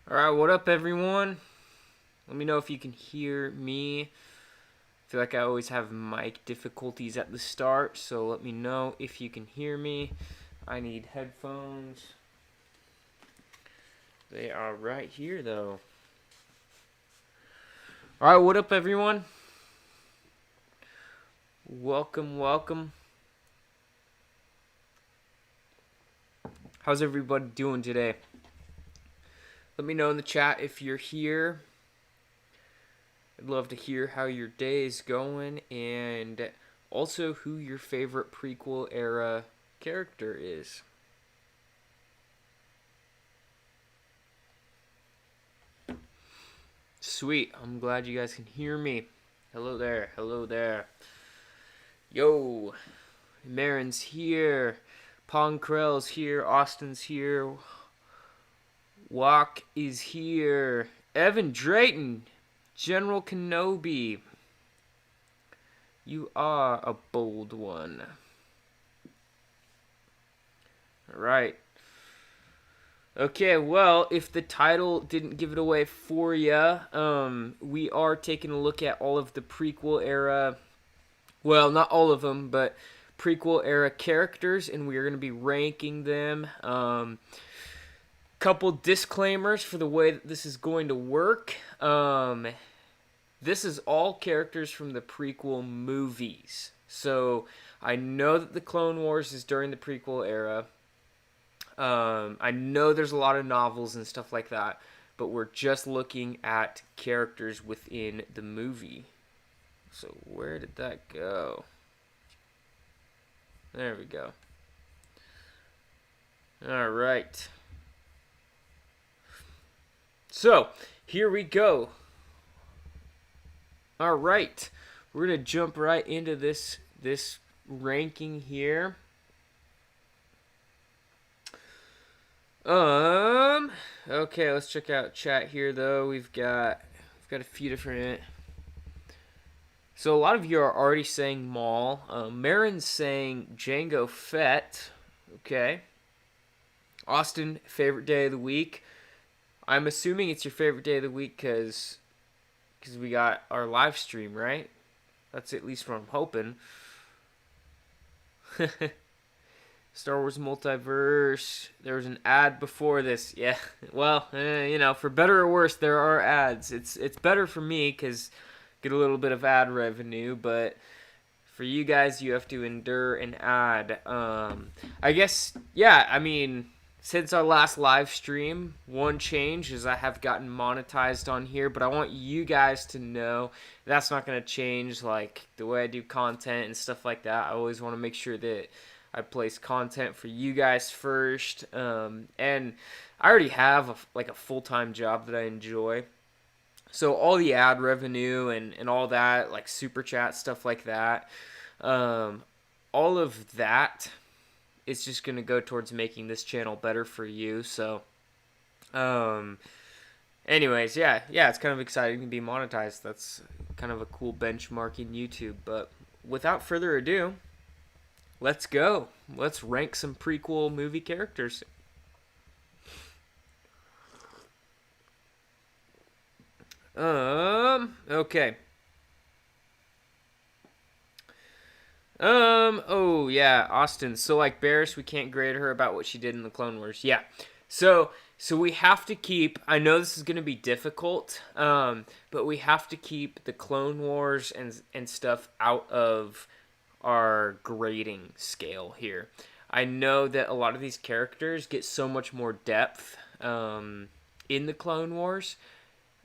Alright, what up, everyone? Let me know if you can hear me. I feel like I always have mic difficulties at the start, so let me know if you can hear me. I need headphones. They are right here, though. Alright, what up, everyone? Welcome. How's everybody doing today? Let me know in the chat if you're here. I'd love to hear how your day is going and also who your favorite prequel era character is. Sweet. I'm glad you guys can hear me. Hello there. Yo. Marin's here. Ponkrell's here. Austin's here. Walk is here. Evan Drayton. General Kenobi. You are a bold one. Alright. Okay, well, if the title didn't give it away for you, we are taking a look at all of the prequel era. Well, not all of them, but prequel era characters, and we are going to be ranking them. Couple disclaimers for the way that this is going to work. This is all characters from the prequel movies. So I know that the Clone Wars is during the prequel era. I know there's a lot of novels and stuff like that, but we're just looking at characters within the movie. So where did that go? There we go. All right. So here we go. All right, we're gonna jump right into this ranking here. Okay, let's check out chat here though. We've got a few different. So a lot of you are already saying Maul. Marin's saying Jango Fett. Okay. Austin, favorite day of the week. I'm assuming it's your favorite day of the week because we got our live stream, right? That's at least what I'm hoping. Star Wars Multiverse. There was an ad before this. Yeah. Well, for better or worse, there are ads. It's better for me because get a little bit of ad revenue, but for you guys, you have to endure an ad. I guess, yeah, I mean, since our last live stream, one change is I have gotten monetized on here, but I want you guys to know that's not going to change, like, the way I do content and stuff like that. I always want to make sure that I place content for you guys first, and I already have, a full-time job that I enjoy. So all the ad revenue and all that, like super chat, stuff like that, all of that is just going to go towards making this channel better for you. So, anyways, yeah, it's kind of exciting to be monetized. That's kind of a cool benchmark in YouTube. But without further ado, let's go. Let's rank some prequel movie characters. Okay. Oh yeah, Austin. So like Barris, we can't grade her about what she did in the Clone Wars. Yeah. So we have to keep, I know this is going to be difficult, but we have to keep the Clone Wars and stuff out of our grading scale here. I know that a lot of these characters get so much more depth in the Clone Wars.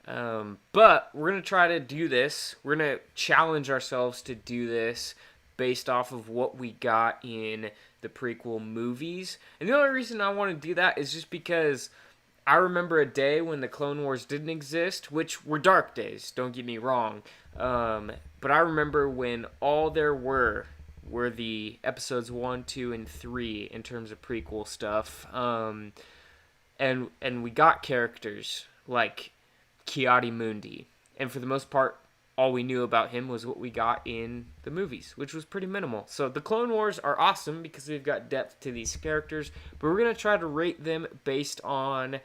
But we're going to try to do this. We're going to challenge ourselves to do this based off of what we got in the prequel movies. And the only reason I want to do that is just because I remember a day when the Clone Wars didn't exist, which were dark days, don't get me wrong. But I remember when all there were the episodes 1, 2, and 3 in terms of prequel stuff. And we got characters like Ki-Adi-Mundi. And for the most part, all we knew about him was what we got in the movies, which was pretty minimal. So the Clone Wars are awesome because we've got depth to these characters, but we're going to try to rate them based on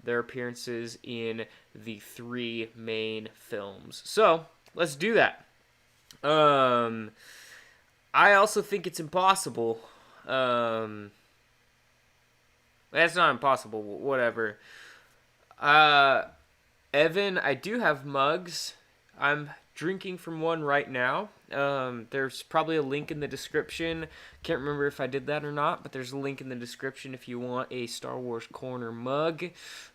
their appearances in the 3 main films. So let's do that. I also think it's impossible. That's not impossible. Whatever. Evan, I do have mugs. I'm drinking from one right now. There's probably a link in the description. Can't remember if I did that or not, but there's a link in the description if you want a Star Wars Corner mug.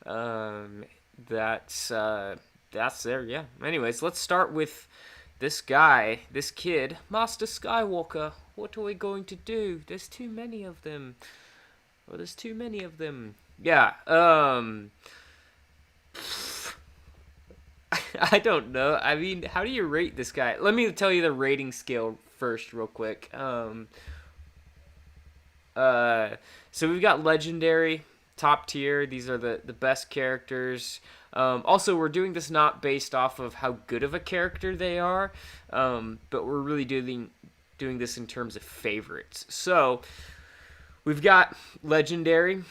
That's there, yeah. Anyways, let's start with this guy, this kid, Master Skywalker. What are we going to do? There's too many of them. Oh, there's too many of them. Yeah, I don't know. I mean, how do you rate this guy? Let me tell you the rating scale first, real quick. So we've got legendary, top tier. These are the best characters. Also, we're doing this not based off of how good of a character they are, but we're really doing this in terms of favorites. So we've got legendary.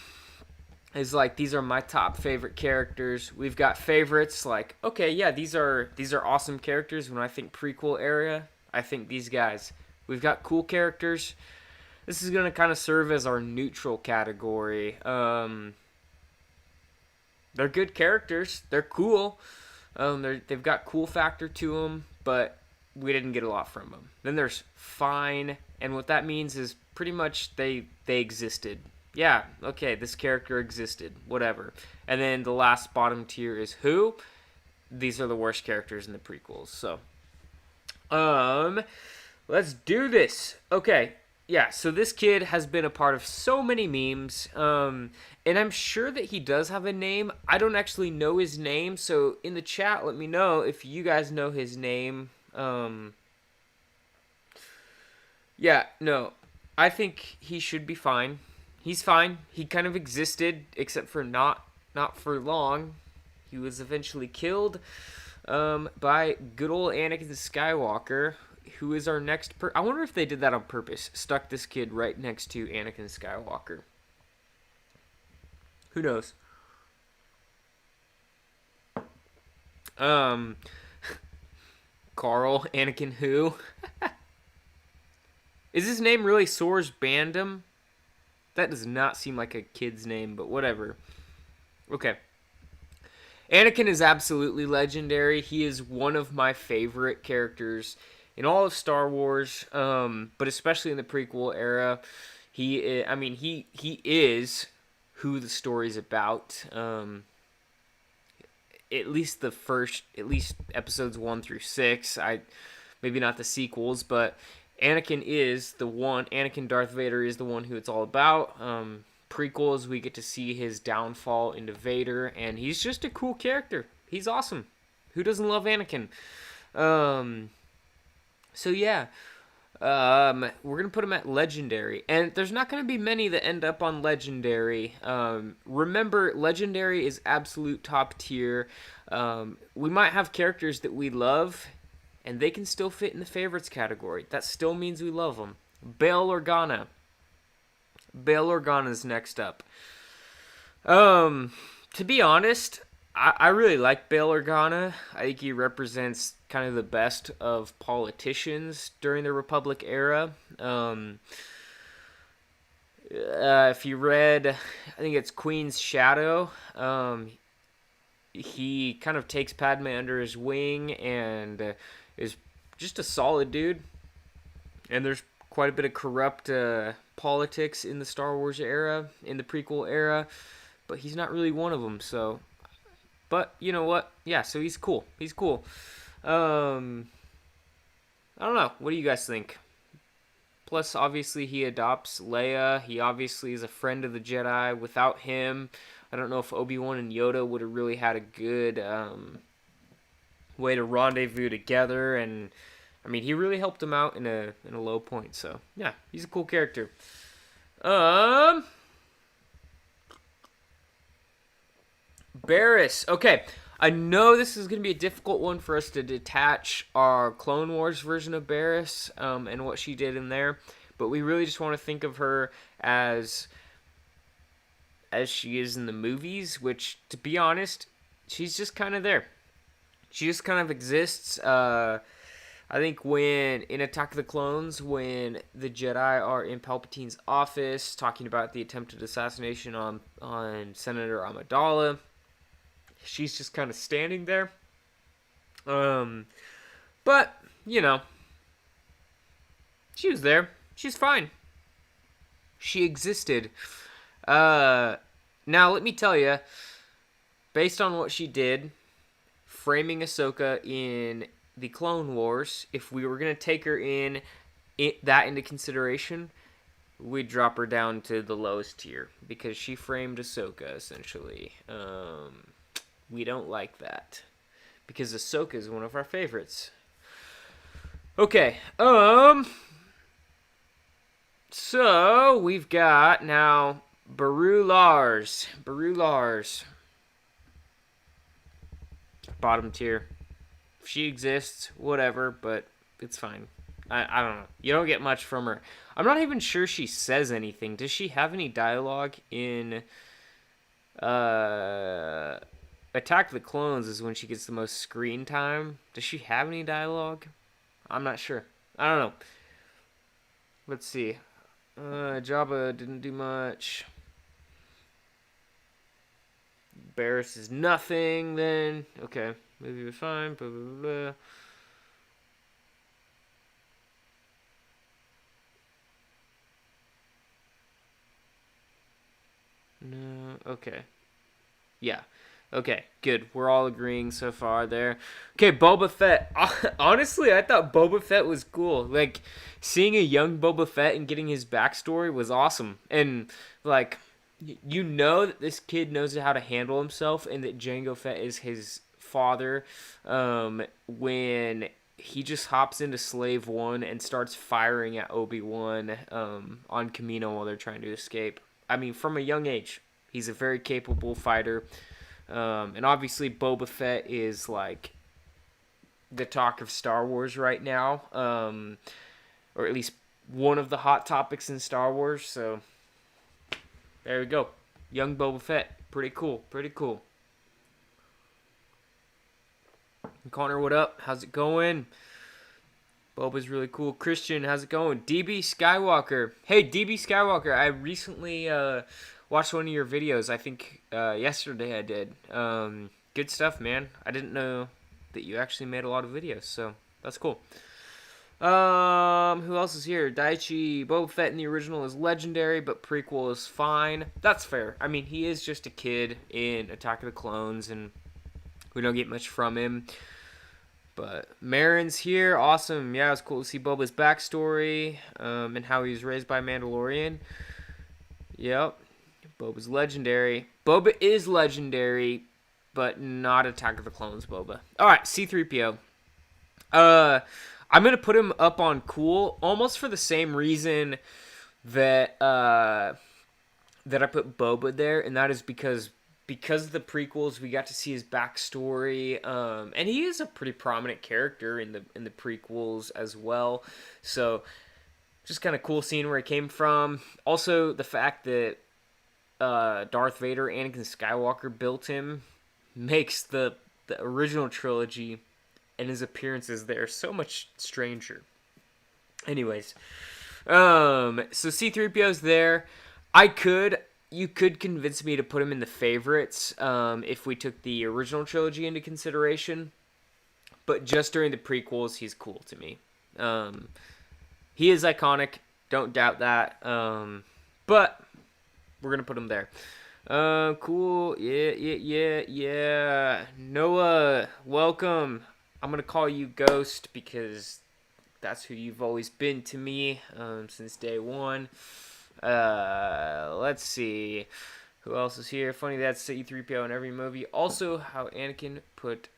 Is like, these are my top favorite characters. We've got favorites like, okay, yeah, these are awesome characters. When I think prequel era, I think these guys. We've got cool characters. This is gonna kind of serve as our neutral category. They're good characters. They're cool. They've got cool factor to them, but we didn't get a lot from them. Then there's fine, and what that means is pretty much they existed. Yeah, okay, this character existed, whatever. And then the last bottom tier is who? These are the worst characters in the prequels. So, let's do this. Okay, yeah, so this kid has been a part of so many memes, and I'm sure that he does have a name. I don't actually know his name, so in the chat, let me know if you guys know his name. Yeah, no, I think he should be fine. He's fine. He kind of existed, except for not for long. He was eventually killed by good old Anakin Skywalker, who is our next I wonder if they did that on purpose. Stuck this kid right next to Anakin Skywalker. Who knows? Carl, Anakin who? Is his name really Soars Bandom? That does not seem like a kid's name, but whatever. Okay. Anakin is absolutely legendary. He is one of my favorite characters in all of Star Wars, but especially in the prequel era. He is who the story's about. At least episodes 1 through 6. Maybe not the sequels, but Anakin is the one. Anakin Darth Vader is the one who it's all about. Prequels, we get to see his downfall into Vader, and he's just a cool character. He's awesome. Who doesn't love Anakin? So yeah, we're gonna put him at legendary, and there's not gonna be many that end up on legendary. Remember, legendary is absolute top tier. We might have characters that we love, and they can still fit in the favorites category. That still means we love them. Bail Organa. Bail Organa's next up. To be honest, I really like Bail Organa. I think he represents kind of the best of politicians during the Republic era. If you read, I think it's Queen's Shadow, he kind of takes Padme under his wing and is just a solid dude. And there's quite a bit of corrupt politics in the Star Wars era, in the prequel era, but he's not really one of them. So, but you know what? Yeah, so he's cool. He's cool. I don't know. What do you guys think? Plus, obviously, he adopts Leia. He obviously is a friend of the Jedi. Without him, I don't know if Obi-Wan and Yoda would have really had a good way to rendezvous together. And I mean, he really helped him out in a low point. So yeah, he's a cool character. Barriss. Okay, I know this is going to be a difficult one for us to detach our Clone Wars version of Barriss and what she did in there, but we really just want to think of her as as she is in the movies, which, to be honest, she's just kind of there. She just kind of exists. I think when in Attack of the Clones, when the Jedi are in Palpatine's office talking about the attempted assassination on Senator Amidala, she's just kind of standing there. But you know, she was there. She's fine. She existed. Now let me tell you, based on what she did, framing Ahsoka in the Clone Wars, if we were gonna take her that into consideration, we'd drop her down to the lowest tier because she framed Ahsoka essentially. We don't like that because Ahsoka is one of our favorites. Okay, so we've got now Beru Lars. Bottom tier. If she exists, whatever, but it's fine. I don't know. You don't get much from her. I'm not even sure she says anything. Does she have any dialogue in Attack of the Clones is when she gets the most screen time. Does she have any dialogue? I'm not sure. I don't know. Let's see. Jabba didn't do much. Barriss is nothing then. Okay. Movie was fine. Blah, blah, blah. No. Okay. Yeah. Okay, good. We're all agreeing so far there. Okay, Boba Fett. Honestly, I thought Boba Fett was cool. Like, seeing a young Boba Fett and getting his backstory was awesome. And, like, you know that this kid knows how to handle himself and that Jango Fett is his father when he just hops into Slave One and starts firing at Obi-Wan on Kamino while they're trying to escape. I mean, from a young age, he's a very capable fighter. And obviously Boba Fett is like the talk of Star Wars right now, or at least one of the hot topics in Star Wars. So there we go, young Boba Fett, pretty cool. Connor, what up? How's it going? Boba's really cool. Christian, how's it going? DB Skywalker. Hey, DB Skywalker, I recently watched one of your videos. I think yesterday I did. Good stuff, man. I didn't know that you actually made a lot of videos, so that's cool. Who else is here? Daichi. Boba Fett in the original is legendary, but prequel is fine. That's fair. I mean, he is just a kid in Attack of the Clones, and we don't get much from him. But Marin's here. Awesome. Yeah, it was cool to see Boba's backstory and how he was raised by a Mandalorian. Yep. Boba's legendary. Boba is legendary, but not Attack of the Clones Boba. Alright, C-3PO. I'm going to put him up on cool almost for the same reason that I put Boba there, and that is because of the prequels, we got to see his backstory, and he is a pretty prominent character in the prequels as well. So, just kind of cool seeing where he came from. Also, the fact that Darth Vader, Anakin Skywalker built him, makes the original trilogy and his appearances there so much stranger. Anyways, so C-3PO's there. You could convince me to put him in the favorites if we took the original trilogy into consideration. But just during the prequels, he's cool to me. He is iconic, don't doubt that. But we're going to put him there. Cool. Yeah. Noah, welcome. I'm going to call you Ghost because that's who you've always been to me since day one. Let's see. Who else is here? Funny that's C-3PO in every movie. Also, how Anakin put...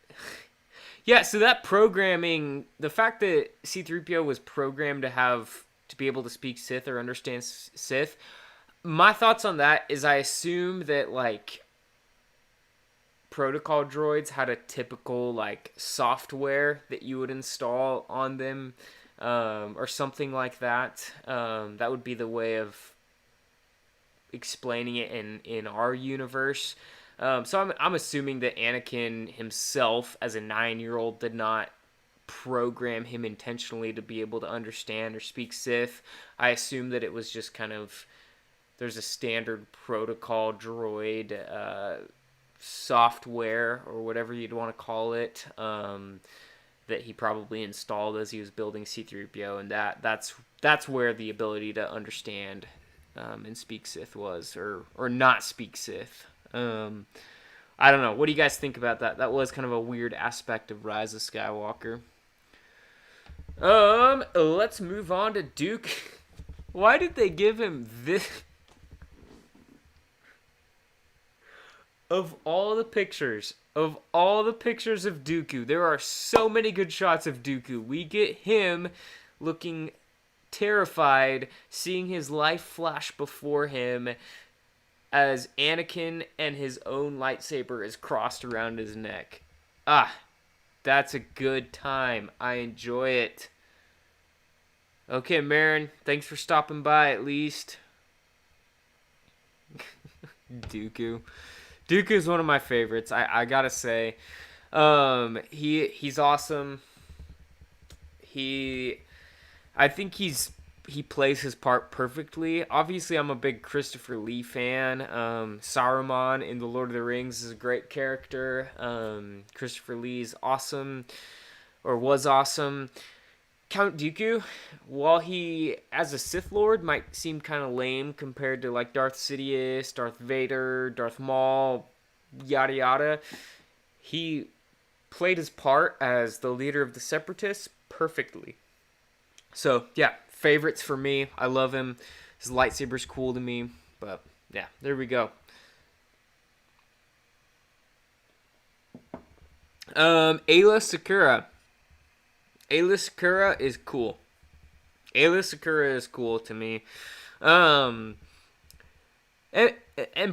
yeah, so that programming... The fact that C-3PO was programmed to be able to speak Sith or understand Sith... My thoughts on that is I assume that, like, protocol droids had a typical, like, software that you would install on them or something like that. That would be the way of explaining it in our universe. So I'm assuming that Anakin himself, as a 9-year-old, did not program him intentionally to be able to understand or speak Sith. I assume that it was just kind of, there's a standard protocol droid software or whatever you'd want to call it, that he probably installed as he was building C-3PO, and that's where the ability to understand and speak Sith was, or not speak Sith. I don't know. What do you guys think about that? That was kind of a weird aspect of Rise of Skywalker. Let's move on to Duke. Why did they give him this? Of all the pictures of Dooku, there are so many good shots of Dooku. We get him looking terrified, seeing his life flash before him as Anakin and his own lightsaber is crossed around his neck. That's a good time. I enjoy it. Okay, Marin, thanks for stopping by at least. Dooku. Dooku is one of my favorites. I gotta say, he's awesome. I think he plays his part perfectly. Obviously, I'm a big Christopher Lee fan. Saruman in The Lord of the Rings is a great character. Christopher Lee's awesome, or was awesome. Count Dooku, while he, as a Sith Lord, might seem kind of lame compared to like Darth Sidious, Darth Vader, Darth Maul, yada yada, he played his part as the leader of the Separatists perfectly. So, yeah, favorites for me. I love him. His lightsaber's cool to me. But, yeah, there we go. Ayla Secura. Ayla Secura is cool. Ayla Secura is cool to me. And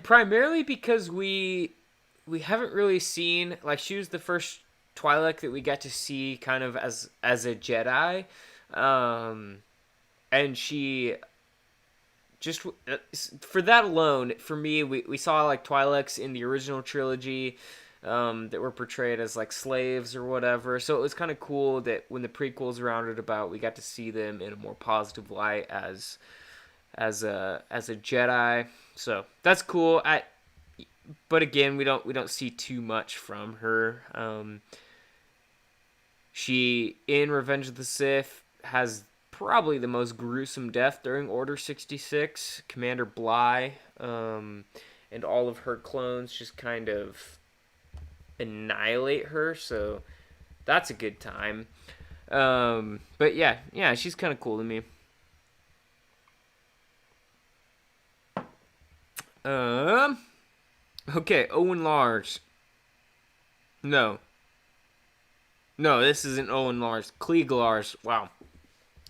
primarily because we haven't really seen, like, she was the first Twi'lek that we got to see kind of as a Jedi. And she just, for that alone, for me, we saw like Twi'leks in the original trilogy that were portrayed as like slaves or whatever. So it was kind of cool that when the prequels rounded about, we got to see them in a more positive light as a Jedi. So that's cool. But again, we don't see too much from her. She in Revenge of the Sith has probably the most gruesome death during Order 66. Commander Bly and all of her clones just kind of annihilate her, so that's a good time. But yeah, she's kind of cool to me. Okay, Owen Lars. No, this isn't Owen Lars. Klieg Lars. Wow.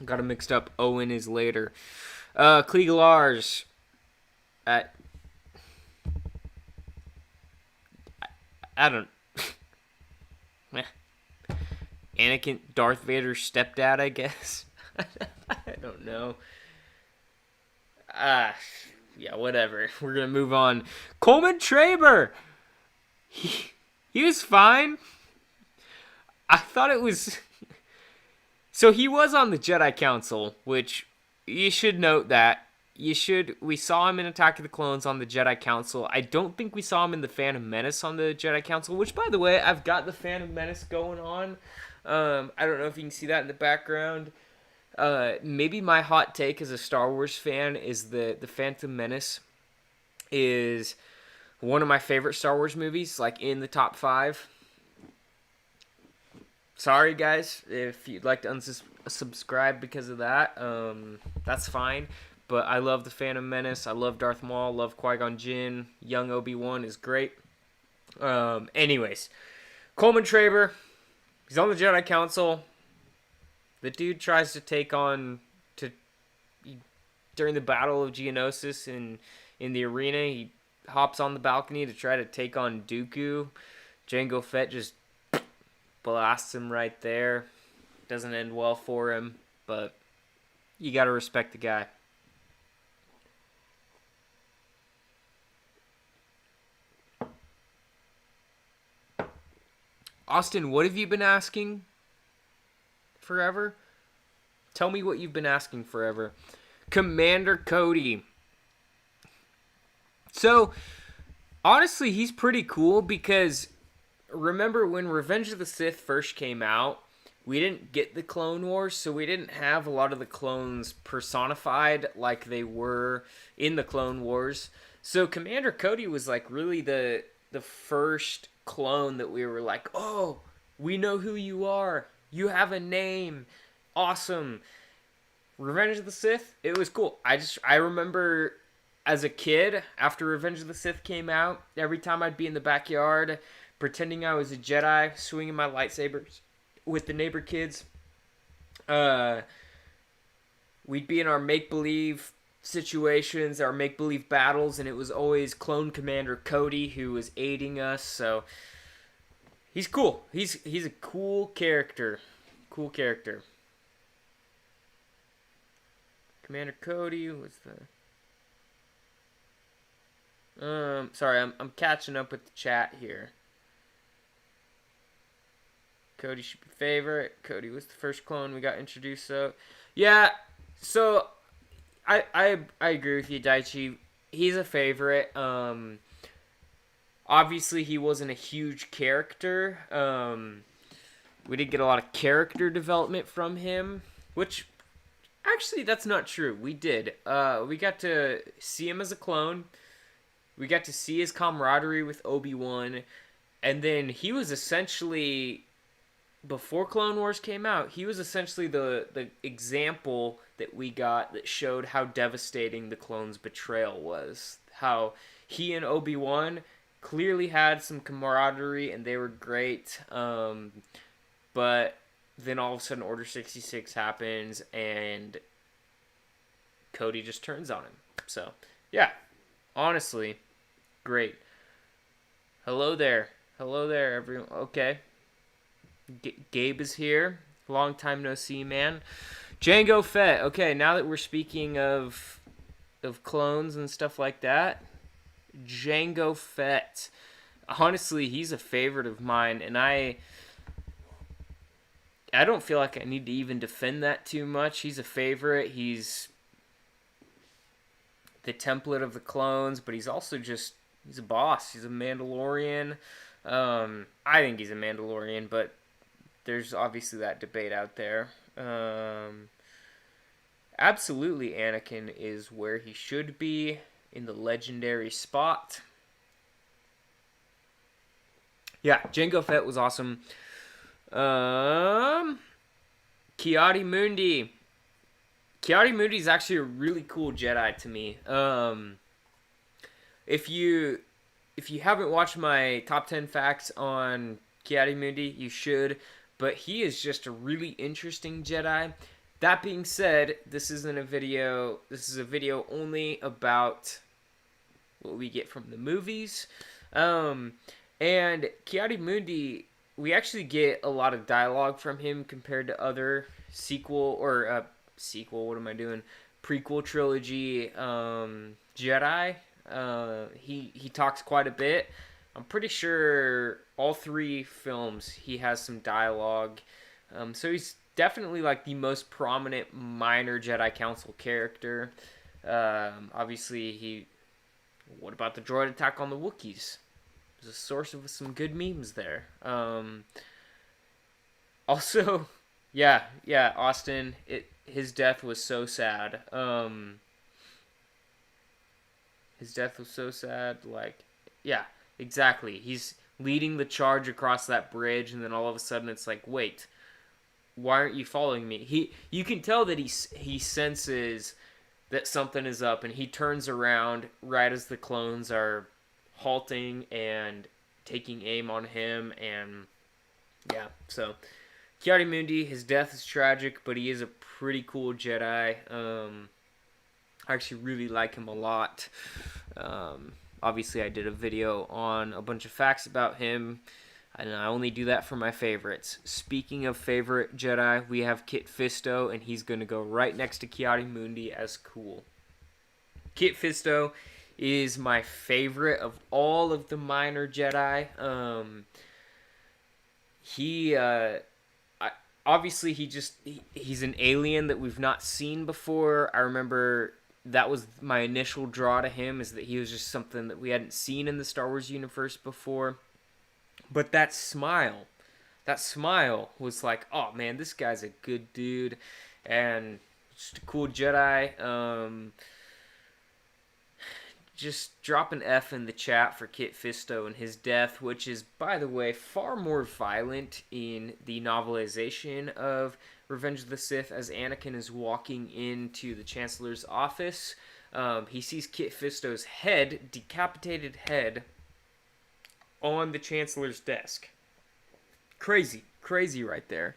Got it mixed up. Owen is later. Klieg Lars. I don't... Anakin, Darth Vader's stepdad, I guess. I don't know. Yeah, whatever. We're gonna move on. Coleman Traber. He was fine. I thought it was... So he was on the Jedi Council, which you should note that. We saw him in Attack of the Clones on the Jedi Council. I don't think we saw him in the Phantom Menace on the Jedi Council, which, by the way, I've got the Phantom Menace going on. I don't know if you can see that in the background. Maybe my hot take as a Star Wars fan is that the Phantom Menace is one of my favorite Star Wars movies, like in the top 5. Sorry, guys, if you'd like to unsubscribe because of that, that's fine. But I love the Phantom Menace. I love Darth Maul. Love Qui-Gon Jinn. Young Obi-Wan is great. Anyways, Coleman Traber, he's on the Jedi Council. The dude tries to take on during the Battle of Geonosis in the arena. He hops on the balcony to try to take on Dooku. Jango Fett just blasts him right there. Doesn't end well for him, but you gotta respect the guy. Austin, what have you been asking forever? Tell me what you've been asking forever. Commander Cody. So, honestly, he's pretty cool because remember when Revenge of the Sith first came out, we didn't get the Clone Wars, so we didn't have a lot of the clones personified like they were in the Clone Wars. So Commander Cody was like really the first clone that we were like, "Oh, we know who you are. You have a name. Awesome." Revenge of the Sith, it was cool. I remember as a kid, after Revenge of the Sith came out, every time I'd be in the backyard pretending I was a Jedi, swinging my lightsabers with the neighbor kids. We'd be in our make-believe situations, our make-believe battles, and it was always Clone Commander Cody who was aiding us, so he's cool. He's a cool character. Cool character. Commander Cody was the... sorry, I'm catching up with the chat here. Cody should be favorite. Cody was the first clone we got introduced, so... Yeah, so... I agree with you, Daichi. He's a favorite. Obviously, he wasn't a huge character. We didn't get a lot of character development from him, which... Actually, that's not true. We did. We got to see him as a clone. We got to see his camaraderie with Obi-Wan. And then he was essentially, before Clone Wars came out, he was essentially the example that we got that showed how devastating the clones' betrayal was. How he and Obi-Wan clearly had some camaraderie and they were great. But then all of a sudden Order 66 happens and Cody just turns on him. So, yeah. Honestly, great. Hello there. Hello there, everyone. Okay. Gabe is here. Long time no see, man. Jango Fett. Okay, now that we're speaking of clones and stuff like that, Jango Fett. Honestly, he's a favorite of mine, and I don't feel like I need to even defend that too much. He's a favorite. He's the template of the clones, but he's also just, he's a boss. He's a Mandalorian. I think he's a Mandalorian, but there's obviously that debate out there. Absolutely, Anakin is where he should be, in the legendary spot. Yeah, Jango Fett was awesome. Kiadi Mundi. Kiadi Mundi is actually a really cool Jedi to me. If you haven't watched my top 10 facts on Kiadi Mundi, you should. But he is just a really interesting Jedi. That being said, this isn't a video. This is a video only about what we get from the movies. And Kiadi Mundi, we actually get a lot of dialogue from him compared to other prequel trilogy Jedi. He talks quite a bit. I'm pretty sure all three films he has some dialogue. So he's definitely like the most prominent minor Jedi Council character. Obviously, what about the droid attack on the Wookiees? There's a source of some good memes there. Also, yeah, Austin, his death was so sad. His death was so sad. Like, yeah, exactly. He's leading the charge across that bridge, and then all of a sudden it's like, wait, why aren't you following me? You can tell that he senses that something is up, and he turns around right as the clones are halting and taking aim on him, and yeah, so Kiadi Mundi, his death is tragic, but he is a pretty cool Jedi. I actually really like him a lot. Obviously, I did a video on a bunch of facts about him, and I only do that for my favorites. Speaking of favorite Jedi, we have Kit Fisto, and he's going to go right next to Kiadi Mundi as cool. Kit Fisto is my favorite of all of the minor Jedi. he I, obviously he's an alien that we've not seen before. I remember that was my initial draw to him, is that he was just something that we hadn't seen in the Star Wars universe before. But that smile was like, oh man, this guy's a good dude, and just a cool Jedi. Just drop an F in the chat for Kit Fisto and his death, which is, by the way, far more violent in the novelization of Revenge of the Sith. As Anakin is walking into the Chancellor's office, he sees Kit Fisto's head, decapitated head, on the Chancellor's desk. Crazy right there.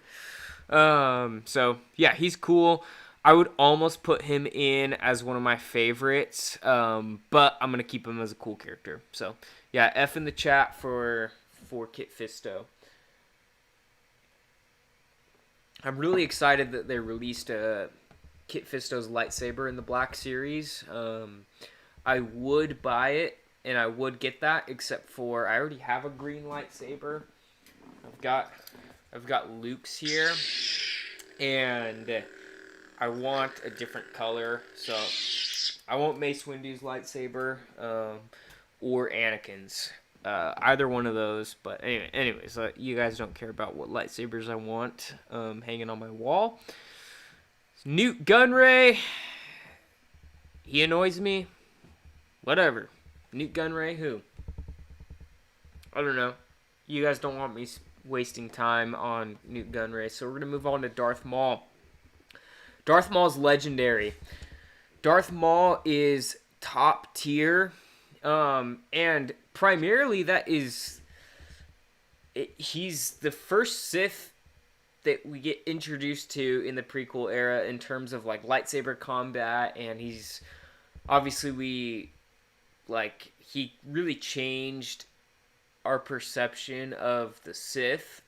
So yeah, he's cool. I would almost put him in as one of my favorites, but I'm gonna keep him as a cool character. So yeah, F in the chat for Kit Fisto. I'm really excited that they released Kit Fisto's lightsaber in the Black Series. I would buy it and I would get that, except for I already have a green lightsaber. I've got Luke's here, and I want a different color, so I want Mace Windu's lightsaber or Anakin's. Either one of those, but anyways, you guys don't care about what lightsabers I want hanging on my wall. Newt Gunray, he annoys me. Whatever. Newt Gunray, who? I don't know. You guys don't want me wasting time on Newt Gunray, so we're going to move on to Darth Maul. Darth Maul's legendary. Darth Maul is top tier, and primarily he's the first Sith that we get introduced to in the prequel era in terms of like lightsaber combat, and he's obviously he really changed our perception of the Sith.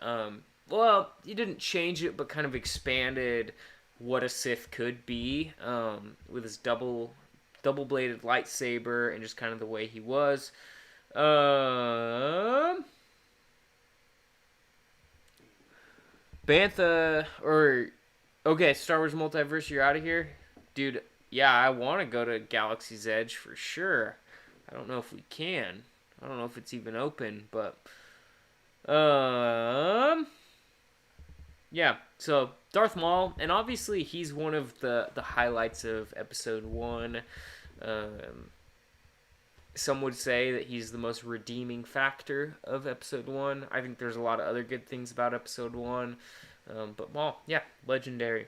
Well, he didn't change it, but kind of expanded what a Sith could be, with his double-bladed lightsaber and just kind of the way he was. Bantha, okay, Star Wars Multiverse, you're out of here? Dude, yeah, I want to go to Galaxy's Edge for sure. I don't know if we can. I don't know if it's even open, but yeah. So Darth Maul, and obviously he's one of the highlights of Episode 1. Some would say that he's the most redeeming factor of Episode 1. I think there's a lot of other good things about Episode 1, but Maul, yeah, legendary.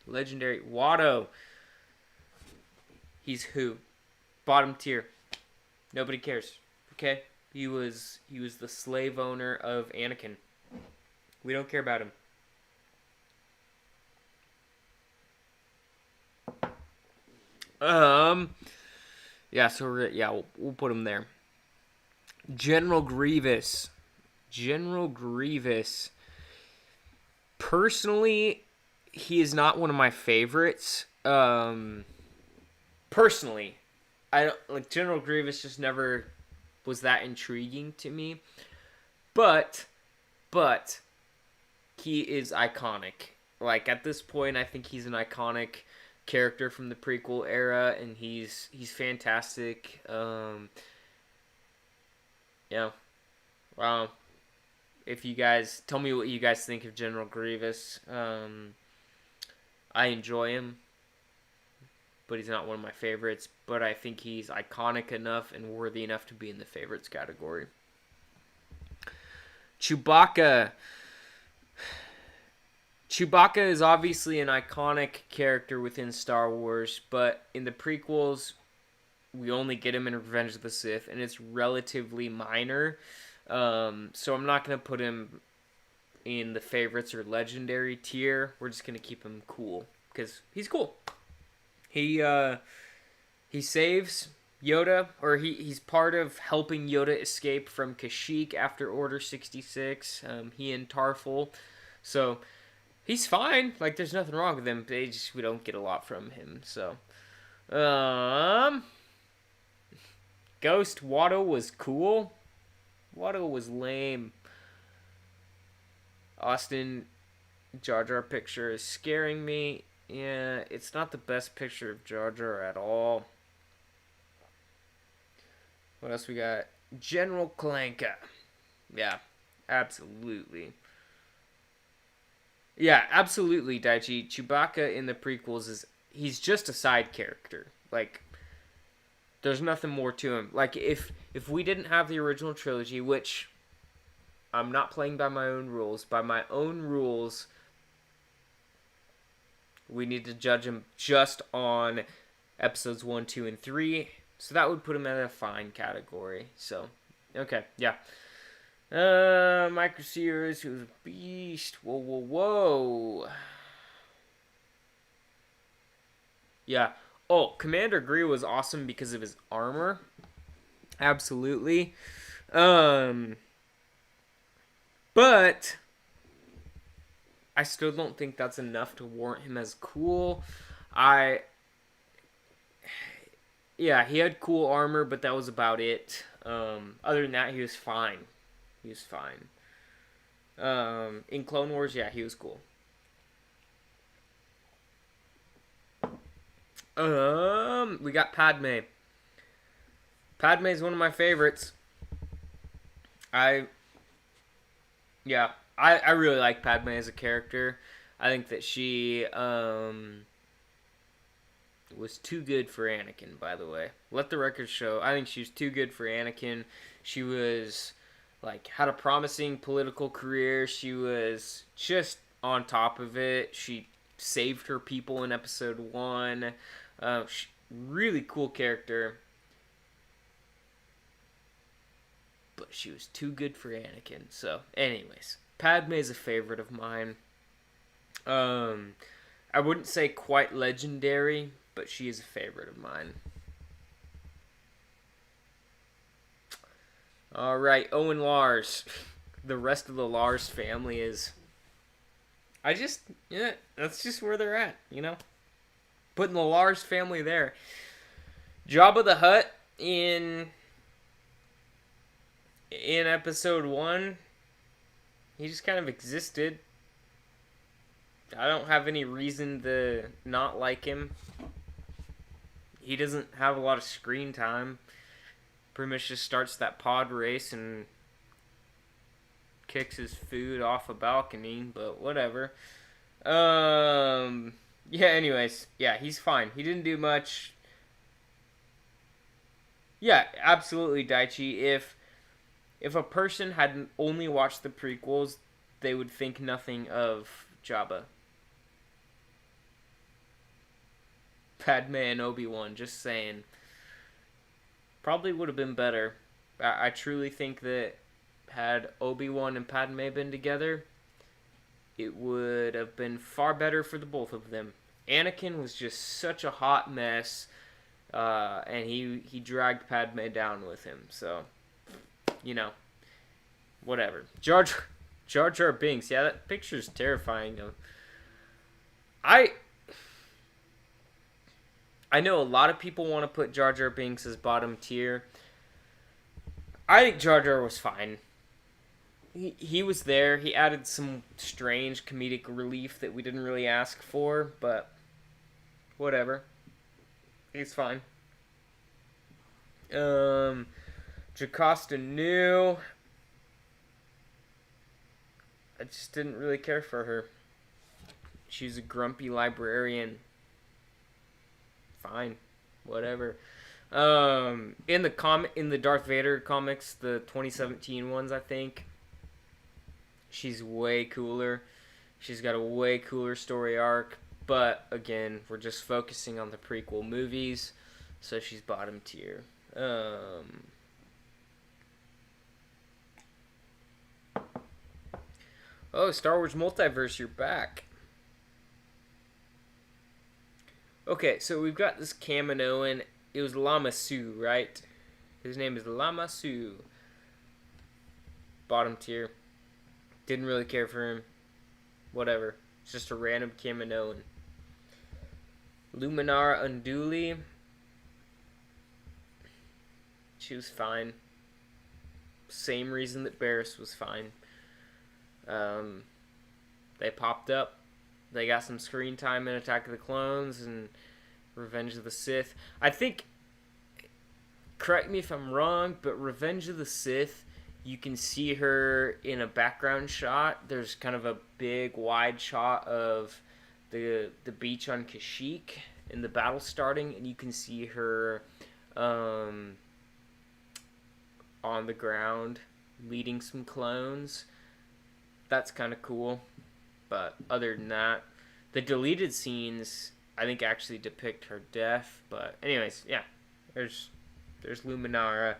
Legendary. Watto. He's who? Bottom tier. Nobody cares. Okay? He was the slave owner of Anakin. We don't care about him. Yeah, so we'll put him there. General Grievous. Personally, he is not one of my favorites. Personally, I don't like General Grievous. Just never was that intriguing to me. But he is iconic. Like at this point, I think he's an iconic character from the prequel era, and he's fantastic. Yeah. If you guys tell me what you guys think of General Grievous, I enjoy him, but he's not one of my favorites. But I think he's iconic enough and worthy enough to be in the favorites category. Chewbacca. Chewbacca is obviously an iconic character within Star Wars, but in the prequels, we only get him in Revenge of the Sith, and it's relatively minor. So I'm not going to put him in the favorites or legendary tier. We're just going to keep him cool, because he's cool. He saves Yoda, or he's part of helping Yoda escape from Kashyyyk after Order 66. He and Tarful. So he's fine. Like, there's nothing wrong with him. We don't get a lot from him. So, Ghost Watto was cool. Watto was lame. Austin, Jar Jar picture is scaring me. Yeah, it's not the best picture of Jar Jar at all. What else we got? General Kalenka. Yeah, absolutely. Yeah, absolutely, Daichi. Chewbacca in the prequels he's just a side character. Like, there's nothing more to him. Like, if we didn't have the original trilogy, which I'm not playing by my own rules, we need to judge him just on episodes 1, 2, and 3. So that would put him in a fine category. So, okay, yeah. Micro Series, who's a beast. Whoa, whoa, whoa. Yeah. Oh, Commander Gree was awesome because of his armor. Absolutely. But I still don't think that's enough to warrant him as cool. Yeah, he had cool armor, but that was about it. Other than that, he was fine. He was fine. In Clone Wars, yeah, he was cool. We got Padme. Padme is one of my favorites. I really like Padme as a character. I think that she was too good for Anakin, by the way. Let the record show. I think she was too good for Anakin. She was had a promising political career. She was just on top of it. She saved her people in episode 1. Really cool character. But she was too good for Anakin. So, anyways, Padme is a favorite of mine. I wouldn't say quite legendary, but she is a favorite of mine. All right, Owen Lars. The rest of the Lars family is. That's just where they're at, Putting the Lars family there. Jabba the Hutt in episode 1, he just kind of existed. I don't have any reason to not like him. He doesn't have a lot of screen time. Pretty much just starts that pod race and kicks his food off a balcony, but whatever. Anyways, yeah, he's fine. He didn't do much. Yeah, absolutely, Daichi. If a person had only watched the prequels, they would think nothing of Jabba. Padme and Obi-Wan, just saying. Probably would have been better. I truly think that had Obi-Wan and Padme been together, it would have been far better for the both of them. Anakin was just such a hot mess, and he dragged Padme down with him. So, whatever. Jar Jar Binks. Yeah, that picture's terrifying. I know a lot of people want to put Jar Jar Binks as bottom tier. I think Jar Jar was fine. He was there. He added some strange comedic relief that we didn't really ask for, but whatever. He's fine. Jocasta Nu. I just didn't really care for her. She's a grumpy librarian. Fine, whatever. In the Darth Vader comics, the 2017 ones, I think, she's way cooler. She's got a way cooler story arc. But again, we're just focusing on the prequel movies, so she's bottom tier. Oh, Star Wars Multiverse, you're back. Okay, so we've got this Kaminoan. It was Lama Su, right? His name is Lama Su. Bottom tier. Didn't really care for him. Whatever. It's just a random Kaminoan. Luminara Unduli. She was fine. Same reason that Barriss was fine. They popped up. They got some screen time in Attack of the Clones and Revenge of the Sith. I think, correct me if I'm wrong, but Revenge of the Sith, you can see her in a background shot. There's kind of a big wide shot of the beach on Kashyyyk and the battle starting, and you can see her on the ground leading some clones. That's kind of cool. But other than that, the deleted scenes, I think, actually depict her death. But anyways, yeah, there's Luminara.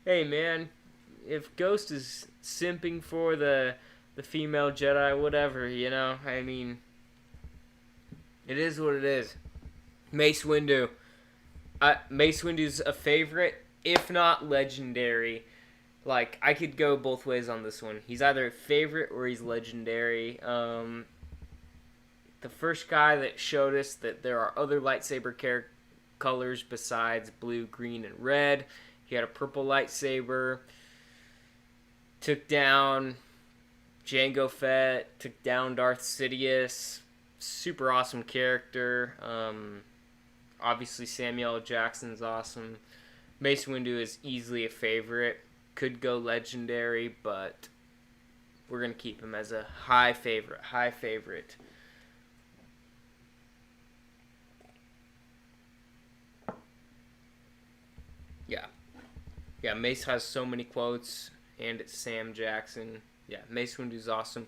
Hey man, if Ghost is simping for the female Jedi, whatever, I mean, it is what it is. Mace Windu. Mace Windu's a favorite, if not legendary. Like, I could go both ways on this one. He's either a favorite or he's legendary. The first guy that showed us that there are other lightsaber colors besides blue, green, and red. He had a purple lightsaber. Took down Jango Fett. Took down Darth Sidious. Super awesome character. Obviously, Samuel L. Jackson's awesome. Mace Windu is easily a favorite. Could go legendary, but we're going to keep him as a high favorite. High favorite. Yeah. Yeah, Mace has so many quotes, and it's Sam Jackson. Yeah, Mace Windu's awesome.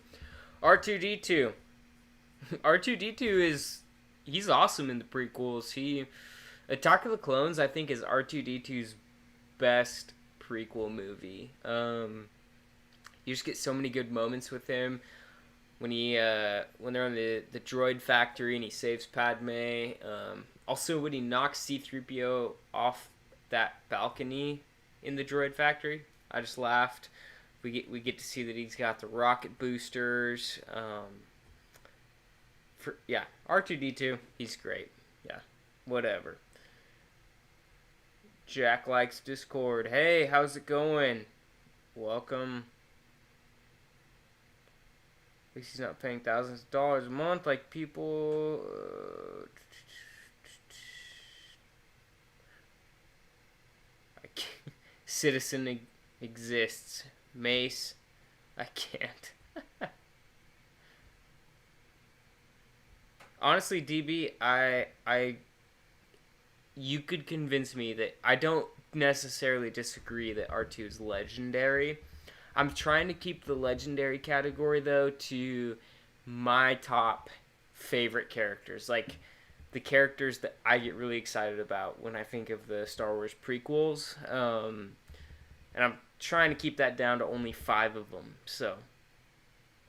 R2-D2. R2-D2 he's awesome in the prequels. Attack of the Clones, I think, is R2-D2's best prequel movie. You just get so many good moments with him when they're on the droid factory and he saves Padme. Also, when he knocks C-3PO off that balcony in the droid factory, I just laughed. We get to see that he's got the rocket boosters. R2-D2, he's great. Yeah, whatever. Jack likes Discord. Hey, how's it going? Welcome. At least he's not paying thousands of dollars a month like people. Citizen exists. Mace, I can't. Honestly, DB, you could convince me that I don't necessarily disagree that R2 is legendary. I'm trying to keep the legendary category, though, to my top favorite characters. Like, the characters that I get really excited about when I think of the Star Wars prequels. And I'm trying to keep that down to only 5 of them. So,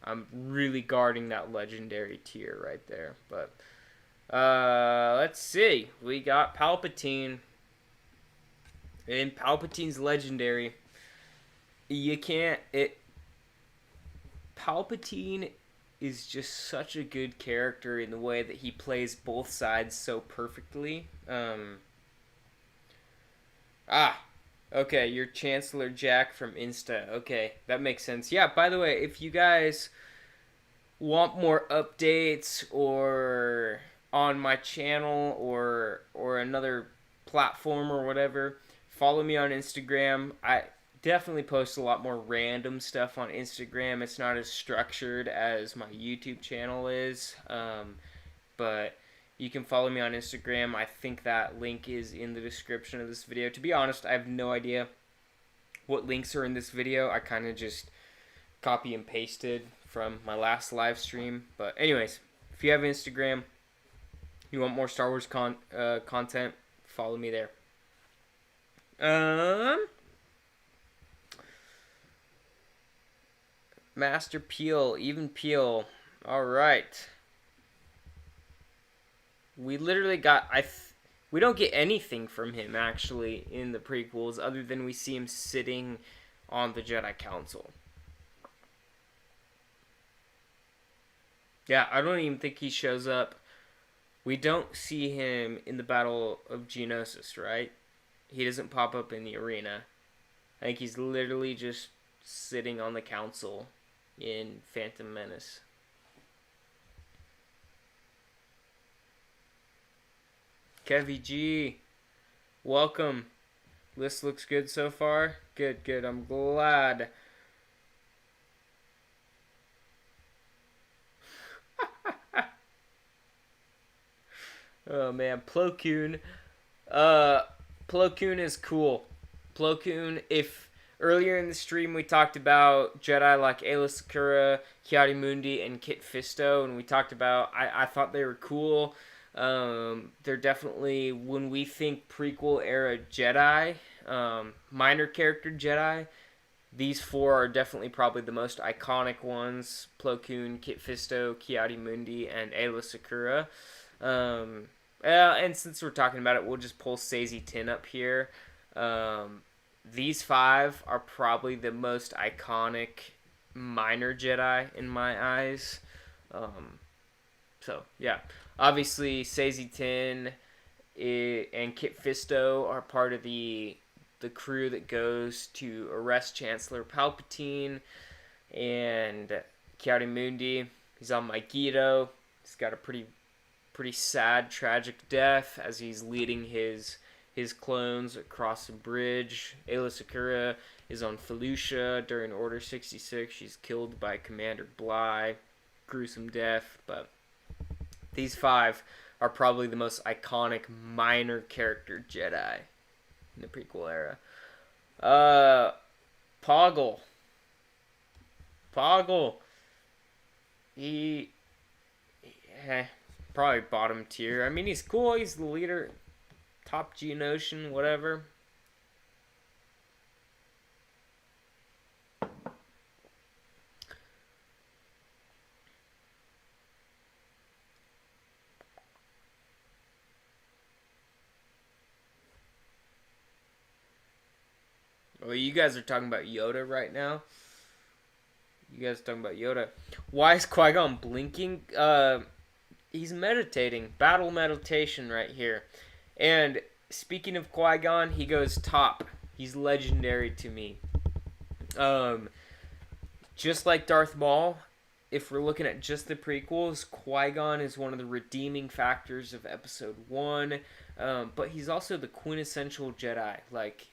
I'm really guarding that legendary tier right there. But, let's see. We got Palpatine. And Palpatine's legendary. Palpatine is just such a good character in the way that he plays both sides so perfectly. Okay, you're Chancellor Jack from Insta. Okay, that makes sense. Yeah, by the way, if you guys want more updates or on my channel or another platform or whatever, follow me on Instagram. I definitely post a lot more random stuff on Instagram. It's not as structured as my YouTube channel is, but you can follow me on Instagram. I think that link is in the description of this video. To be honest, I have no idea what links are in this video. I kind of just copy and pasted from my last live stream. But anyways, if you have Instagram, you want more Star Wars content, follow me there. Master Peel, even Peel. All right. We literally got We don't get anything from him actually in the prequels other than we see him sitting on the Jedi Council. Yeah, I don't even think he shows up. We don't see him in the Battle of Geonosis, right? He doesn't pop up in the arena. I think he's literally just sitting on the council in Phantom Menace. Kevy G, welcome. List looks good so far. Good, good. I'm glad. Oh man, Plo Koon. Plo Koon is cool. Plo Koon, if earlier in the stream we talked about Jedi like Aayla Secura, Ki-Adi-Mundi, and Kit Fisto, and we talked about, I thought they were cool. They're definitely, when we think prequel era Jedi, minor character Jedi, these four are definitely probably the most iconic ones. Plo Koon, Kit Fisto, Ki-Adi-Mundi, and Aayla Secura. And since we're talking about it, we'll just pull Saesee Tin up here. These five are probably the most iconic minor Jedi in my eyes. So, yeah. Obviously, Saesee Tin and Kit Fisto are part of the crew that goes to arrest Chancellor Palpatine. And Ki-Adi-Mundi, he's on Mygeeto. He's got a pretty sad, tragic death as he's leading his clones across a bridge. Aayla Secura is on Felucia during Order 66. She's killed by Commander Bly. Gruesome death, but these five are probably the most iconic minor character Jedi in the prequel era. Poggle. He probably bottom tier. I mean, he's cool. He's the leader. Top Geonosian, whatever. Well, you guys are talking about Yoda right now. You guys are talking about Yoda. Why is Qui-Gon blinking? He's meditating. Battle meditation right here. And speaking of Qui-Gon, he goes top. He's legendary to me. Just like Darth Maul, if we're looking at just the prequels, Qui-Gon is one of the redeeming factors of Episode 1. But he's also the quintessential Jedi. Like,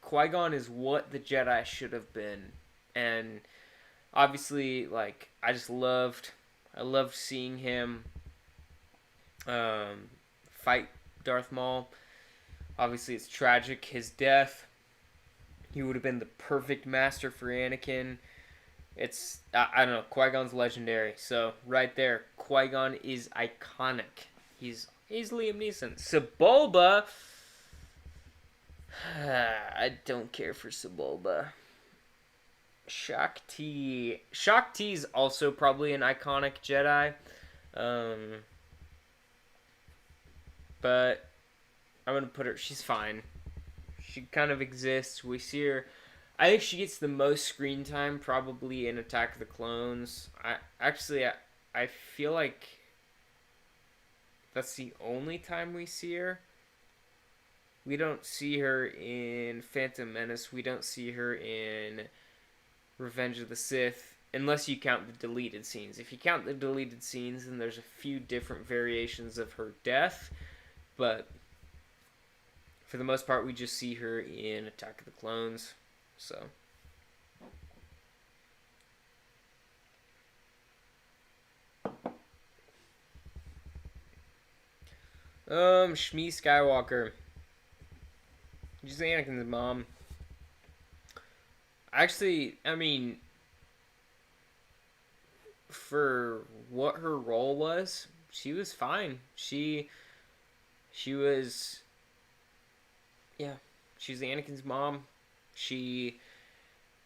Qui-Gon is what the Jedi should have been. And obviously, like, I loved seeing him fight Darth Maul. Obviously, it's tragic, his death. He would have been the perfect master for Anakin. I don't know, Qui-Gon's legendary. So, right there, Qui-Gon is iconic. He's Liam Neeson. Sebulba, I don't care for Sebulba. Shaak Ti is also probably an iconic Jedi. But I'm going to put her, she's fine. She kind of exists. We see her, I think she gets the most screen time probably in Attack of the Clones. I feel like that's the only time we see her. We don't see her in Phantom Menace. We don't see her in Revenge of the Sith, unless you count the deleted scenes. If you count the deleted scenes, then there's a few different variations of her death, but for the most part, we just see her in Attack of the Clones. So, Shmi Skywalker. She's Anakin's mom. Actually, I mean, for what her role was, she was fine. She was, yeah, she's Anakin's mom. She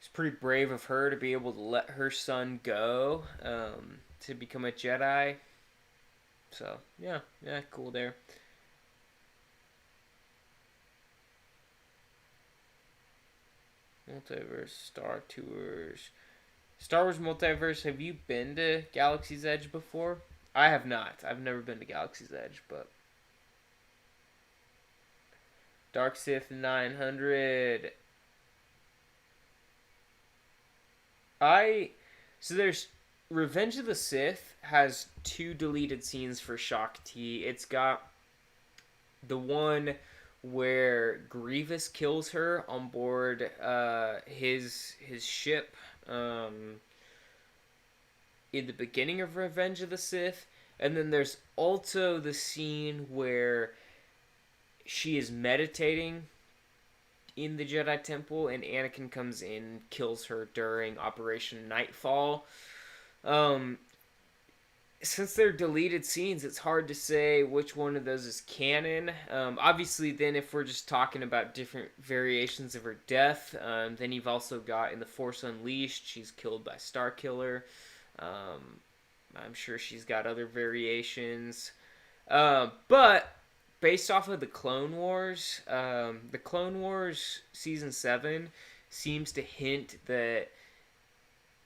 it's pretty brave of her to be able to let her son go to become a Jedi. So, yeah, cool there. Multiverse, Star Tours. Star Wars Multiverse, have you been to Galaxy's Edge before? I have not. I've never been to Galaxy's Edge, but... Dark Sith 900. So there's... Revenge of the Sith has 2 deleted scenes for Shaak Ti. It's got the one where Grievous kills her on board his ship in the beginning of Revenge of the Sith. And then there's also the scene where she is meditating in the Jedi Temple and Anakin comes in and kills her during Operation Nightfall. Since they're deleted scenes, it's hard to say which one of those is canon. Obviously, then if we're just talking about different variations of her death, then you've also got in The Force Unleashed, she's killed by Starkiller. I'm sure she's got other variations. But based off of the Clone Wars Season 7 seems to hint that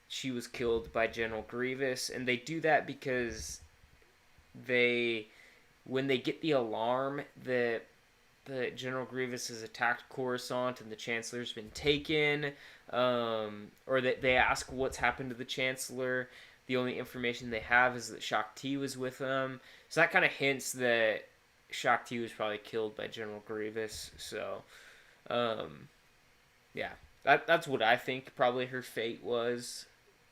she was killed by General Grievous, and they do that because when they get the alarm that General Grievous has attacked Coruscant and the Chancellor's been taken, or that they ask what's happened to the Chancellor, the only information they have is that Shaak Ti was with them. So that kind of hints that Shaak Ti was probably killed by General Grievous. So, yeah, that's what I think probably her fate was.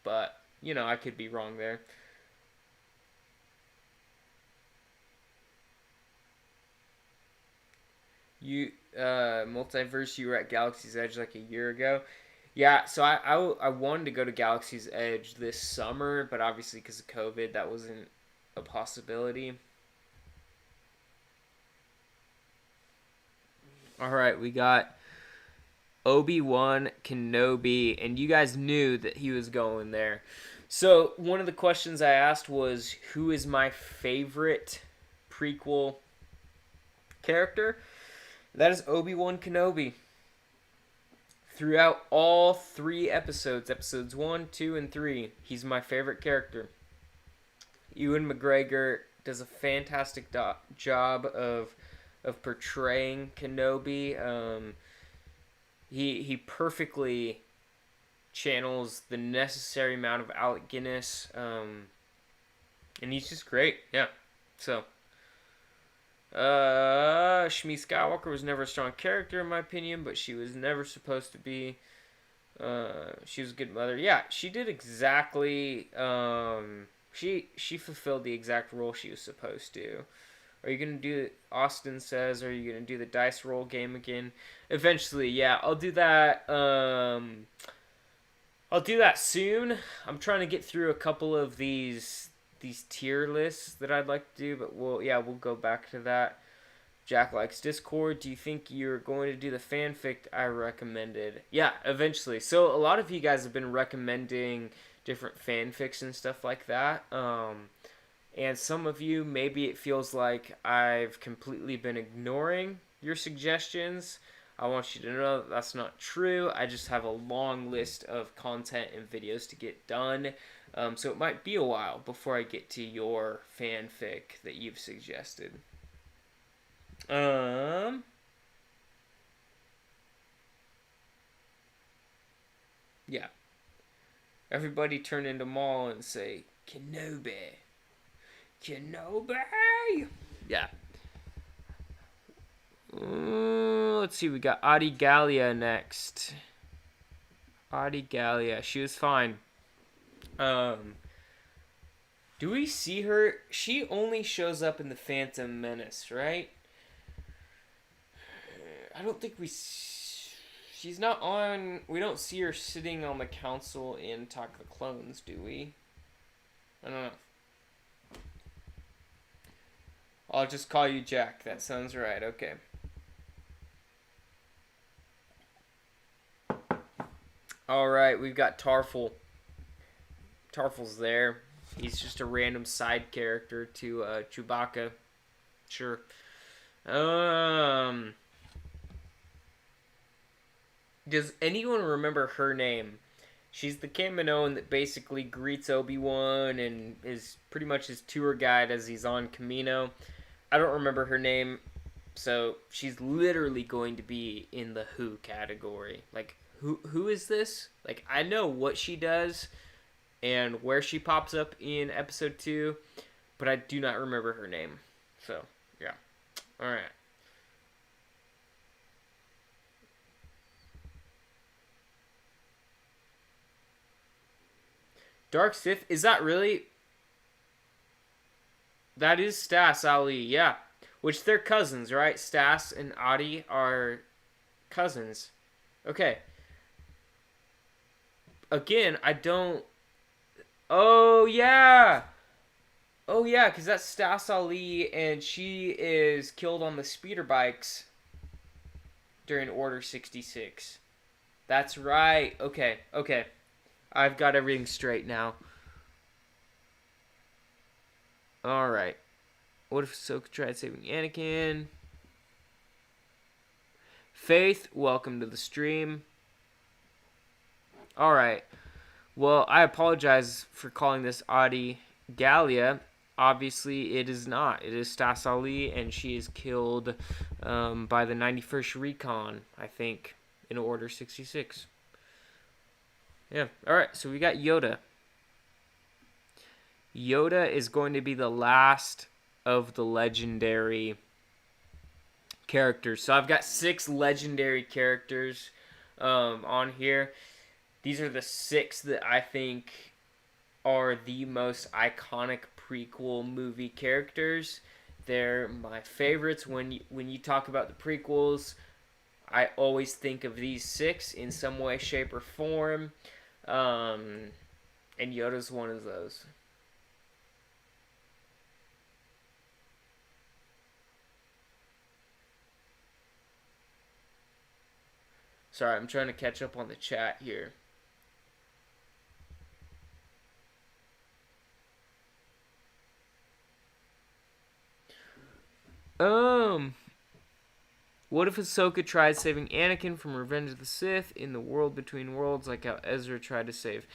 But, I could be wrong there. Multiverse, you were at Galaxy's Edge like a year ago. Yeah, so I wanted to go to Galaxy's Edge this summer, but obviously because of COVID, that wasn't a possibility. Alright, we got Obi-Wan Kenobi, and you guys knew that he was going there. So, one of the questions I asked was, who is my favorite prequel character? That is Obi-Wan Kenobi. Throughout all 3 episodes, episodes 1, 2, and 3, he's my favorite character. Ewan McGregor does a fantastic job of portraying Kenobi. He perfectly channels the necessary amount of Alec Guinness, and he's just great. Yeah. So, Shmi Skywalker was never a strong character in my opinion, but she was never supposed to be. She was a good mother. Yeah, she did exactly. She fulfilled the exact role she was supposed to. Are you gonna do? Austin says, are you gonna do the dice roll game again? Eventually, yeah, I'll do that. I'll do that soon. I'm trying to get through a couple of these tier lists that I'd like to do, but we'll go back to that. Jack likes Discord. Do you think you're going to do the fanfic I recommended? Yeah, eventually. So a lot of you guys have been recommending different fanfics and stuff like that. And some of you, maybe it feels like I've completely been ignoring your suggestions. I want you to know that that's not true. I just have a long list of content and videos to get done. So it might be a while before I get to your fanfic that you've suggested. Yeah. Everybody turn into Maul and say, Kenobi. Kenobi! Yeah. Let's see, we got Adi Gallia next. Adi Gallia, she was fine. Do we see her? She only shows up in the Phantom Menace, right? I don't think she's not on. We don't see her sitting on the council in Attack of the Clones, do we? I don't know. I'll just call you Jack. That sounds right. Okay. Alright, we've got Tarful. Tarful's there. He's just a random side character to Chewbacca. Sure. Does anyone remember her name? She's the Kaminoan that basically greets Obi-Wan and is pretty much his tour guide as he's on Kamino. I don't remember her name, so she's literally going to be in the who category. Like, who is this? Like, I know what she does and where she pops up in episode 2, but I do not remember her name. So, yeah. All right. Dark Sith, is that really? That is Stas Ali, yeah. Which they're cousins, right? Stas and Adi are cousins. Okay. Again, I don't. Oh, yeah! Oh, yeah, because that's Stas Ali, and she is killed on the speeder bikes during Order 66. That's right. Okay, okay. I've got everything straight now. Alright. What if Ahsoka tried saving Anakin? Faith, welcome to the stream. Alright. Well, I apologize for calling this Adi Gallia. Obviously, it is not. It is Stas Ali, and she is killed by the 91st Recon, I think, in Order 66. Yeah. Alright, so we got Yoda. Yoda is going to be the last of the legendary characters. So I've got 6 legendary characters on here. These are the 6 that I think are the most iconic prequel movie characters. They're my favorites. When you talk about the prequels, I always think of these 6 in some way, shape, or form. And Yoda's one of those. Sorry, I'm trying to catch up on the chat here. What if Ahsoka tried saving Anakin from Revenge of the Sith in the World Between Worlds, like how Ezra tried to save?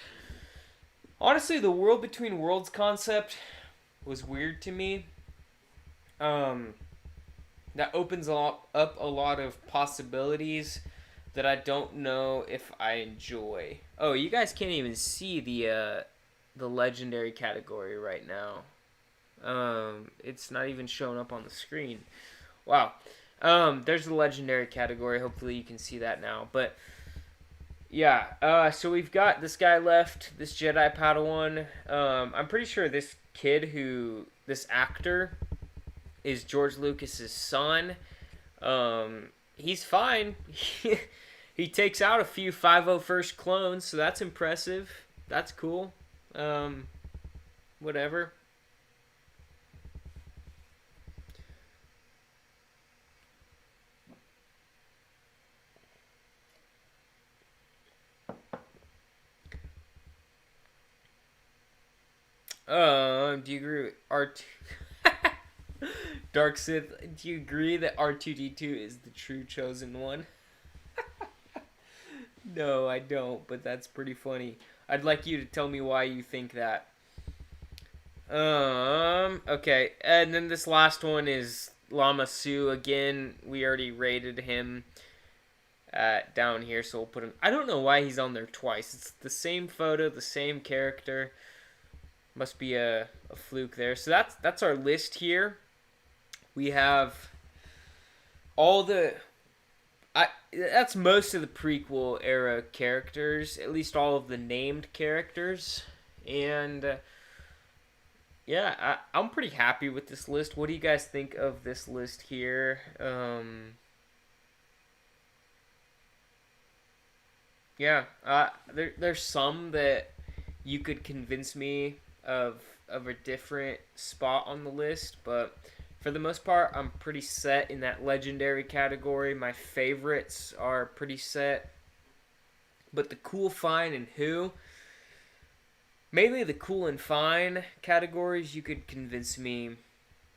Honestly, the World Between Worlds concept was weird to me. That opens up a lot of possibilities that I don't know if I enjoy. Oh, you guys can't even see the legendary category right now. It's not even showing up on the screen. Wow. There's the legendary category. Hopefully you can see that now. But yeah, so we've got this guy left, this Jedi Padawan. I'm pretty sure this this actor, is George Lucas's son. He's fine. He takes out a few 501st clones, so that's impressive. That's cool. Whatever. Do you agree with R2? Dark Sith, do you agree that R2D2 is the true chosen one? No, I don't, but that's pretty funny. I'd like you to tell me why you think that. Okay. And then this last one is Lama Su. Again, we already rated him down here, so we'll put him. I don't know why he's on there twice. It's the same photo, the same character. Must be a fluke there. So that's our list here. We have all the. That's most of the prequel era characters, at least all of the named characters, and yeah, I'm pretty happy with this list. What do you guys think of this list here? Yeah, there's some that you could convince me of a different spot on the list, but for the most part, I'm pretty set in that legendary category. My favorites are pretty set. But the cool, fine, and who, mainly the cool and fine categories, you could convince me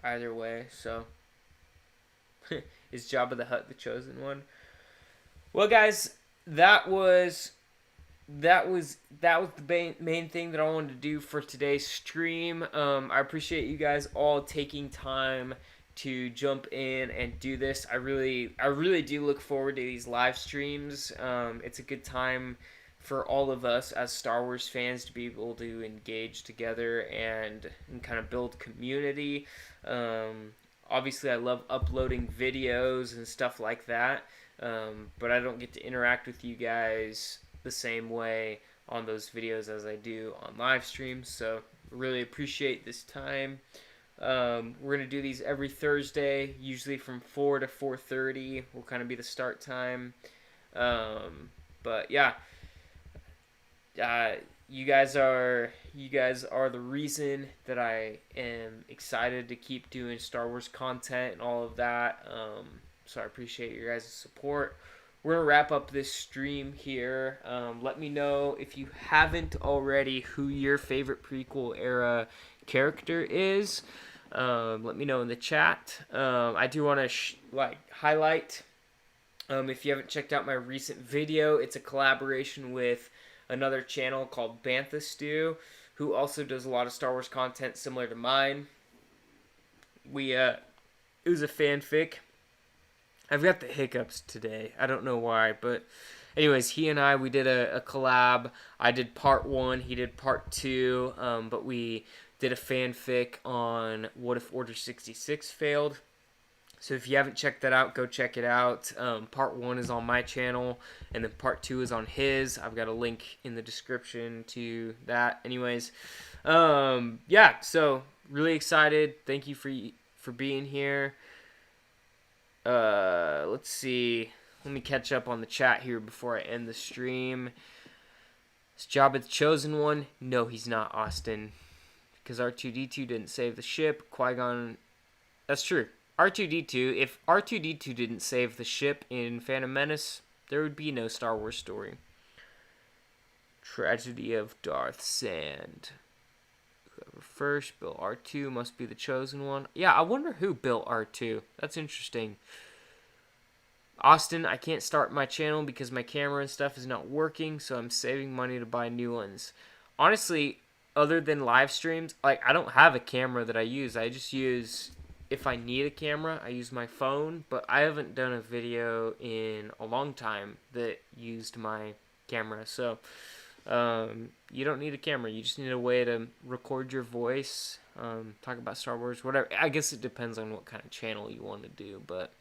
either way. So, is Jabba the Hutt the chosen one? Well, guys, that was that was the main thing that I wanted to do for today's stream. I appreciate you guys all taking time to jump in and do this. I really do look forward to these live streams. It's a good time for all of us as Star Wars fans to be able to engage together and kind of build community. Obviously, I love uploading videos and stuff like that, but I don't get to interact with you guys the same way on those videos as I do on live streams. So really appreciate this time. We're gonna do these every Thursday, usually from 4 to 4:30. Will kind of be the start time. But yeah, uh, you guys are the reason that I am excited to keep doing Star Wars content and all of that. So I appreciate your guys' support. We're gonna wrap up this stream here. Let me know if you haven't already who your favorite prequel era character is. Let me know in the chat. I do want to highlight. If you haven't checked out my recent video, it's a collaboration with another channel called Bantha Stew, who also does a lot of Star Wars content similar to mine. It was a fanfic. I've got the hiccups today. I don't know why, but anyways, he and we did a collab. I did part 1, he did part 2, but we did a fanfic on what if Order 66 failed. So if you haven't checked that out, go check it out. Part 1 is on my channel, and then part 2 is on his. I've got a link in the description to that. Anyways, yeah, so really excited. Thank you for being here. Let's see. Let me catch up on the chat here before I end the stream. Is Jabba the Chosen One? No, he's not, Austin. Because R2-D2 didn't save the ship. Qui-Gon... That's true. R2-D2, if R2-D2 didn't save the ship in Phantom Menace, there would be no Star Wars story. Tragedy of Darth Sand. Whoever first built R2 must be the chosen one. Yeah, I wonder who built R2. That's interesting. Austin, I can't start my channel because my camera and stuff is not working, so I'm saving money to buy new ones. Honestly, other than live streams, I don't have a camera that I use. I just use... If I need a camera, I use my phone, but I haven't done a video in a long time that used my camera. So, you don't need a camera. You just need a way to record your voice, talk about Star Wars, whatever. I guess it depends on what kind of channel you want to do, but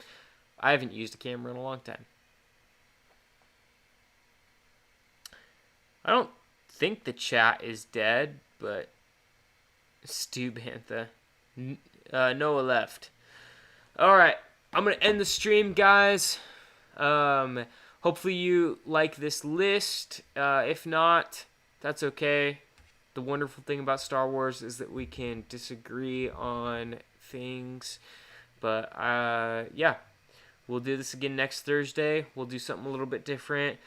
I haven't used a camera in a long time. I don't think the chat is dead, but Stu Bantha. Noah left. Alright, I'm going to end the stream, guys. Hopefully you like this list. If not, that's okay. The wonderful thing about Star Wars is that we can disagree on things. But, yeah. We'll do this again next Thursday. We'll do something a little bit different.